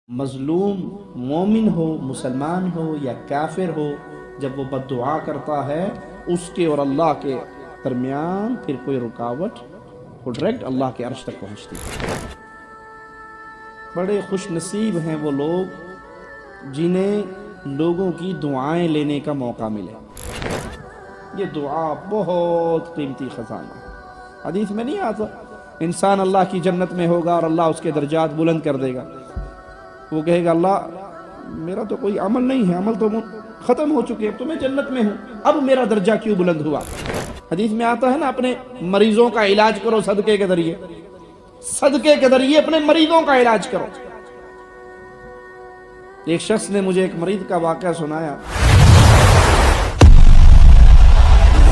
مظلوم مومن ہو، مسلمان ہو یا کافر ہو، جب وہ بد دعا کرتا ہے اس کے اور اللہ کے درمیان پھر کوئی رکاوٹ، وہ ڈائریکٹ اللہ کے عرش تک پہنچتی ہے۔ بڑے خوش نصیب ہیں وہ لوگ جنہیں لوگوں کی دعائیں لینے کا موقع ملے۔ یہ دعا بہت قیمتی خزانہ ہے۔ حدیث میں نہیں آتا انسان اللہ کی جنت میں ہوگا اور اللہ اس کے درجات بلند کر دے گا، وہ کہے گا اللہ میرا تو کوئی عمل نہیں ہے، عمل تو ختم ہو چکے، اب تو میں جنت میں ہوں، اب میرا درجہ کیوں بلند ہوا؟ حدیث میں آتا ہے نا اپنے مریضوں کا علاج کرو صدقے کے ذریعے، صدقے کے ذریعے اپنے مریضوں کا علاج کرو۔ ایک شخص نے مجھے ایک مریض کا واقعہ سنایا۔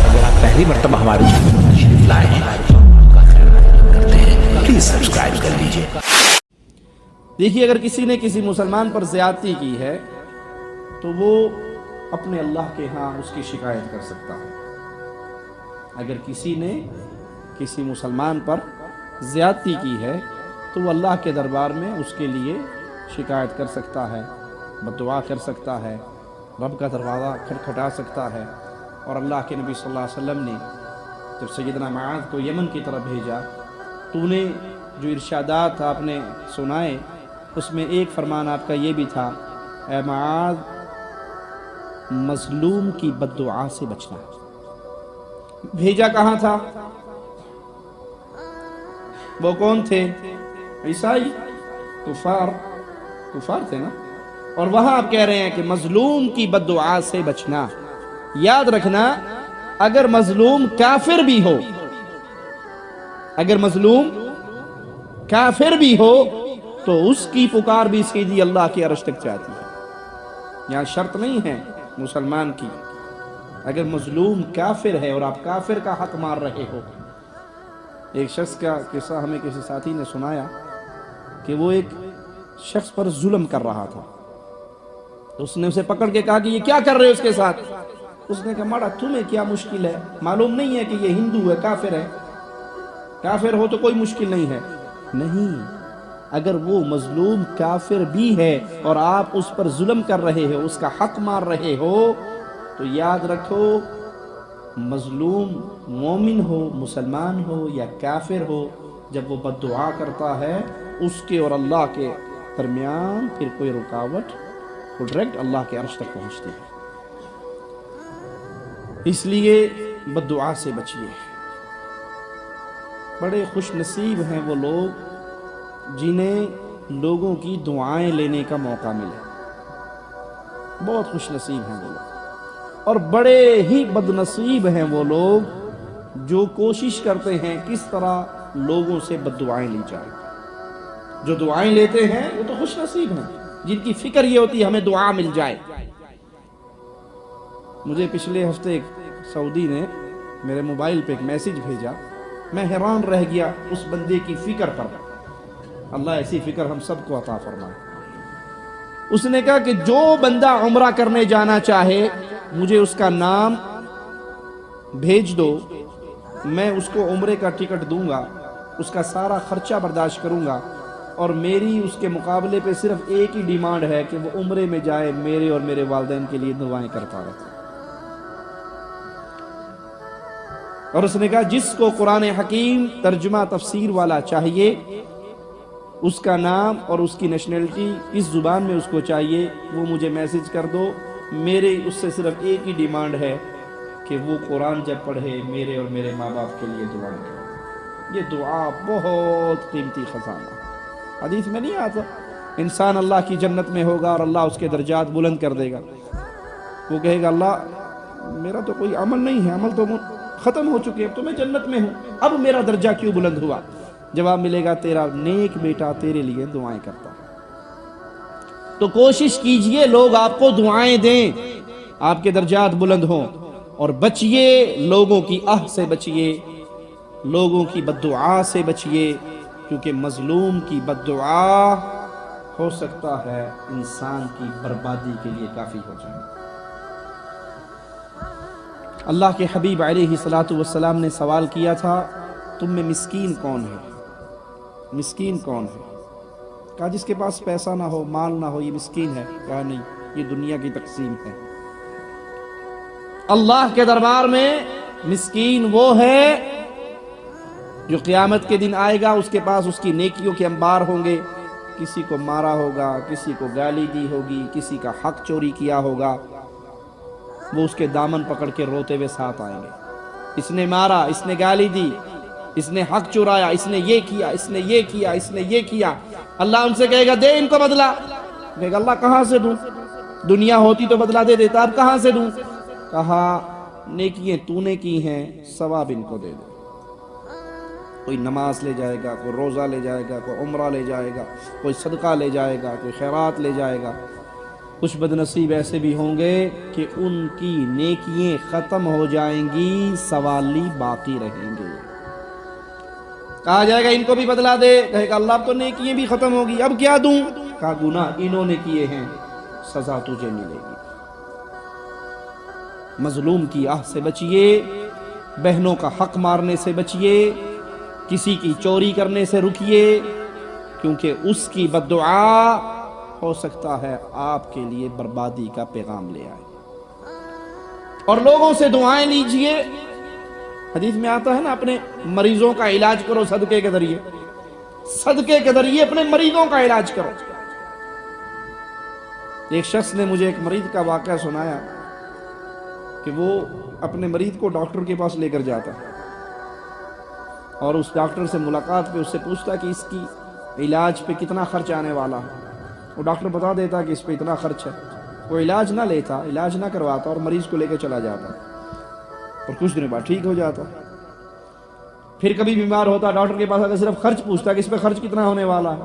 اگر آپ پہلی مرتبہ ہمارے چینل پر تشریف لائے ہیں کرتے ہیں پلیز سبسکرائب کر لیجئے۔ دیکھیے اگر کسی نے کسی مسلمان پر زیادتی کی ہے تو وہ اپنے اللہ کے ہاں اس کی شکایت کر سکتا ہے۔ اگر کسی نے کسی مسلمان پر زیادتی کی ہے تو وہ اللہ کے دربار میں اس کے لیے شکایت کر سکتا ہے، بددعا کر سکتا ہے، رب کا دروازہ کھٹکھٹا سکتا ہے۔ اور اللہ کے نبی صلی اللہ علیہ وسلم نے جب سیدنا معاذ کو یمن کی طرف بھیجا تو انہیں جو ارشادات آپ نے سنائے اس میں ایک فرمان آپ کا یہ بھی تھا، اے معاذ مظلوم کی بددعا سے بچنا۔ بھیجا کہاں تھا؟ وہ کون تھے؟ عیسائی، کفار تھے نا، اور وہاں آپ کہہ رہے ہیں کہ مظلوم کی بددعا سے بچنا۔ یاد رکھنا اگر مظلوم کافر بھی ہو، اگر مظلوم کافر بھی ہو تو اس کی پکار بھی سیدھی اللہ کے عرش تک جاتی ہے۔ یہاں شرط نہیں ہے مسلمان کی، اگر مظلوم کافر ہے اور آپ کافر کا حق مار رہے ہو۔ ایک شخص کا قصہ ہمیں کسی ساتھی نے سنایا کہ وہ ایک شخص پر ظلم کر رہا تھا، اس نے اسے پکڑ کے کہا کہ یہ کیا کر رہے ہو اس کے ساتھ؟ اس نے کہا ماڑا تمہیں کیا مشکل ہے؟ معلوم نہیں ہے کہ یہ ہندو ہے، کافر ہے؟ کافر ہو تو کوئی مشکل نہیں ہے۔ نہیں، اگر وہ مظلوم کافر بھی ہے اور آپ اس پر ظلم کر رہے ہو، اس کا حق مار رہے ہو، تو یاد رکھو مظلوم مومن ہو، مسلمان ہو یا کافر ہو، جب وہ بد دعا کرتا ہے اس کے اور اللہ کے درمیان پھر کوئی رکاوٹ، وہ ڈائریکٹ اللہ کے عرش تک پہنچتی ہے۔ اس لیے بد دعا سے بچیے۔ بڑے خوش نصیب ہیں وہ لوگ جنہیں لوگوں کی دعائیں لینے کا موقع ملے۔ بہت خوش نصیب ہیں وہ لوگ، اور بڑے ہی بد نصیب ہیں وہ لوگ جو کوشش کرتے ہیں کس طرح لوگوں سے بد دعائیں لی جائیں۔ جو دعائیں لیتے ہیں وہ تو خوش نصیب ہیں، جن کی فکر یہ ہوتی ہے ہمیں دعا مل جائے۔ مجھے پچھلے ہفتے ایک سعودی نے میرے موبائل پہ ایک میسیج بھیجا، میں حیران رہ گیا اس بندے کی فکر پر۔ اللہ ایسی فکر ہم سب کو عطا فرمائے۔ اس نے کہا کہ جو بندہ عمرہ کرنے جانا چاہے مجھے اس کا نام بھیج دو، میں اس کو عمرے کا ٹکٹ دوں گا، اس کا سارا خرچہ برداشت کروں گا، اور میری اس کے مقابلے پہ صرف ایک ہی ڈیمانڈ ہے کہ وہ عمرے میں جائے، میرے اور میرے والدین کے لیے دعائیں کرتا رہے۔ اور اس نے کہا جس کو قرآن حکیم ترجمہ تفسیر والا چاہیے، اس کا نام اور اس کی نیشنلٹی اس زبان میں اس کو چاہیے، وہ مجھے میسج کر دو، میرے اس سے صرف ایک ہی ڈیمانڈ ہے کہ وہ قرآن جب پڑھے میرے اور میرے ماں باپ کے لیے دعا کرے۔ یہ دعا بہت قیمتی خزانہ ہے۔ حدیث میں نہیں آتا انسان اللہ کی جنت میں ہوگا اور اللہ اس کے درجات بلند کر دے گا، وہ کہے گا اللہ میرا تو کوئی عمل نہیں ہے، عمل تو ختم ہو چکے، اب تو میں جنت میں ہوں، اب میرا درجہ کیوں بلند ہوا؟ جواب ملے گا تیرا نیک بیٹا تیرے لیے دعائیں کرتا ہے۔ تو کوشش کیجئے لوگ آپ کو دعائیں دیں، آپ کے درجات بلند ہوں، اور بچئے لوگوں کی آہ سے بچئے، لوگوں کی بددعا سے بچئے، کیونکہ مظلوم کی بددعا ہو سکتا ہے انسان کی بربادی کے لیے کافی ہو جائے۔ اللہ کے حبیب علیہ الصلاۃ والسلام نے سوال کیا تھا تم میں مسکین کون ہے؟ مسکین کون ہے؟ کہا جس کے پاس پیسہ نہ ہو، مال نہ ہو، یہ مسکین ہے؟ کہا نہیں، یہ دنیا کی تقسیم ہے۔ اللہ کے دربار میں مسکین وہ ہے جو قیامت کے دن آئے گا، اس کے پاس اس کی نیکیوں کے انبار ہوں گے، کسی کو مارا ہوگا، کسی کو گالی دی ہوگی، کسی کا حق چوری کیا ہوگا، وہ اس کے دامن پکڑ کے روتے ہوئے ساتھ آئیں گے۔ اس نے مارا، اس نے گالی دی، اس نے حق چورایا، اس نے یہ کیا، اس نے یہ کیا، اس نے یہ کیا۔ اللہ ان سے کہے گا دے ان کو بدلہ۔ کہے گا اللہ کہاں سے دوں؟ دنیا ہوتی تو بدلہ دے دیتا، اب کہاں سے دوں؟ کہا نیکیاں تو نے کی ہیں، ثواب ان کو دے دو۔ کوئی نماز لے جائے گا، کوئی روزہ لے جائے گا، کوئی عمرہ لے جائے گا، کوئی صدقہ لے جائے گا، کوئی خیرات لے جائے گا۔ کچھ بدنصیب ایسے بھی ہوں گے کہ ان کی نیکیاں ختم ہو جائیں گی، سوالی باقی رہیں گے۔ کہا جائے گا ان کو بھی بدلہ دے، کہے گا اللہ اب تو نیکیاں بھی ختم ہوگی، اب کیا دوں؟ کہا گناہ انہوں نے کیے ہیں، سزا تجھے ملے گی۔ مظلوم کی آہ سے بچئے، بہنوں کا حق مارنے سے بچئے، کسی کی چوری کرنے سے رکیے، کیونکہ اس کی بددعا ہو سکتا ہے آپ کے لیے بربادی کا پیغام لے آئے۔ اور لوگوں سے دعائیں لیجئے۔ حدیث میں آتا ہے نا، اپنے مریضوں کا علاج کرو صدقے کے ذریعے، صدقے کے ذریعے اپنے مریضوں کا علاج کرو۔ ایک شخص نے مجھے ایک مریض کا واقعہ سنایا کہ وہ اپنے مریض کو ڈاکٹر کے پاس لے کر جاتا اور اس ڈاکٹر سے ملاقات پہ اس سے پوچھتا کہ اس کی علاج پہ کتنا خرچ آنے والا ہے۔ وہ ڈاکٹر بتا دیتا کہ اس پہ اتنا خرچ ہے۔ وہ علاج نہ لیتا، علاج نہ کرواتا اور مریض کو لے کے چلا جاتا اور کچھ دنوں بعد ٹھیک ہو جاتا۔ پھر کبھی بیمار ہوتا، ڈاکٹر کے پاس آتا، صرف خرچ پوچھتا کہ اس پہ خرچ کتنا ہونے والا ہے۔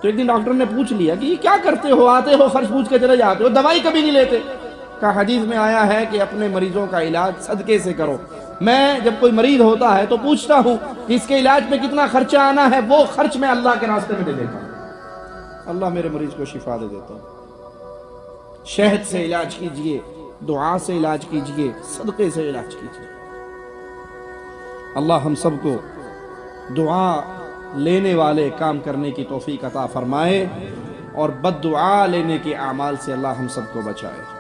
تو ایک دن ڈاکٹر نے پوچھ لیا کہ یہ کیا کرتے ہو، آتے ہو خرچ پوچھ کے چلے جاتے ہو، دوائی کبھی نہیں لیتے؟ کہا حدیث میں آیا ہے کہ اپنے مریضوں کا علاج صدقے سے کرو۔ میں جب کوئی مریض ہوتا ہے تو پوچھتا ہوں کہ اس کے علاج پہ کتنا خرچہ آنا ہے، وہ خرچ میں اللہ کے راستے میں دے دیتا ہوں، اللہ میرے مریض کو شفا دے دیتا ہوں۔ شہد سے علاج کیجئے، دعا سے علاج کیجئے، صدقے سے علاج کیجئے۔ اللہ ہم سب کو دعا لینے والے کام کرنے کی توفیق عطا فرمائے اور بد دعا لینے کے اعمال سے اللہ ہم سب کو بچائے۔